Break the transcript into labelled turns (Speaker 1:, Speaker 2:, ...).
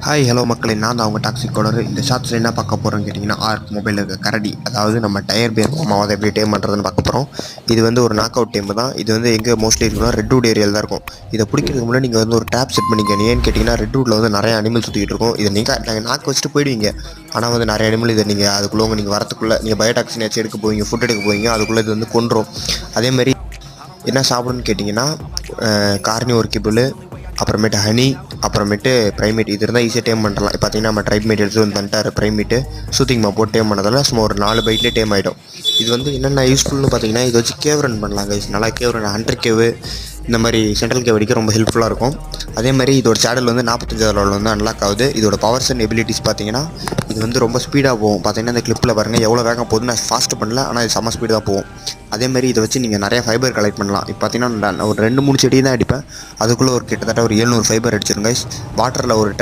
Speaker 1: Hi hello மக்களே, நான் தான் அவங்க டாக்ஸிக் கோலர். இந்த ஷார்ட்ஸில் என்ன பார்க்க போகிறோன்னு கேட்டிங்கன்னா, ஆர்க் மொபைலில் இருக்க கரடி, அதாவது நம்ம டயர் பேர் அதை எப்படி டேம் பண்ணுறதுன்னு பார்க்க போகிறோம். இது வந்து ஒரு நாக் அவுட் டேம் தான். இது வந்து எங்கே மோஸ்ட்லி இருக்குன்னா ரெட்வுட் ஏரியாவில் தான் இருக்கும். இதை பிடிக்கிறதுக்கு முன்னாடி நீங்கள் வந்து ஒரு டேப் செட் பண்ணிக்கணும். ஏன்னு கேட்டிங்கன்னா, ரெட்வுட்டில் வந்து நிறைய அனிமல் சுற்றிக்கிட்டு இருக்கும். இதை நாங்கள் நாக்கு வச்சுட்டு போயிடுவீங்க. ஆனால் வந்து நிறைய அனிமல் இதை நீங்கள் அதுக்குள்ளே நீங்கள் வரத்துக்குள்ளே நீங்கள் பயோடாக்சின் ஏச்சு எடுக்க போவீங்க, ஃபுட் எடுக்க போவீங்க, அதுக்குள்ளே இது வந்து கொன்றும். அதேமாதிரி என்ன சாப்பிடுன்னு கேட்டிங்கன்னா, கார்னிவோர்கிபிள், அப்புறமேட்டு ஹனி, அப்புறமேட்டு ப்ரைமேட், இது இருந்தால் ஈஸியாக டேம் பண்ணலாம். இப்போ பார்த்தீங்கன்னா நம்ம ட்ரைப்மேட் எடுத்து வந்து தந்துட்டார். ப்ரைமேட்டு சூத்திங்மா போட்டு டேம் பண்ணதால் சும்மா ஒரு 4 பைட்லேயே டேம் ஆகிடும். இது வந்து என்னென்ன யூஸ்ஃபுல்னு பார்த்தீங்கன்னா, இதை வச்சு கேவ் ரன் பண்ணலாம் கைஸ். நல்லா கேவ் ரன் 100 கேவு இந்த மாதிரி சென்ட்ரல் கேவ் அடிக்க ரொம்ப ஹெல்ப்ஃபுல்லாக இருக்கும். அதே மாதிரி இதோட சேனல் வந்து 45 லெவலில் வந்து அன்லாக் ஆகுது. இதோட பவர்ஸ் அண்ட் எபிலிட்டிஸ் பார்த்தீங்கன்னா, இது வந்து ரொம்ப ஸ்பீடாக போகும். பார்த்தீங்கன்னா இந்த கிளிப்பில் பாருங்கள் எவ்வளோ வேகம் போகுது. நான் ஃபாஸ்ட் பண்ணல, ஆனால் இது செம்ம ஸ்பீடு தான் போகும். அதேமாதிரி இதை வச்சு நீங்கள் நிறையா ஃபைபர் கலெக்ட் பண்ணலாம். இப்போ பார்த்தீங்கன்னா நான் ஒரு 2-3 செடி தான் அடிப்பேன், அதுக்குள்ளே ஒரு கிட்டத்தட்ட ஒரு 700 ஃபைபர் அடிச்சிருங்க. வாட்டரில் ஒரு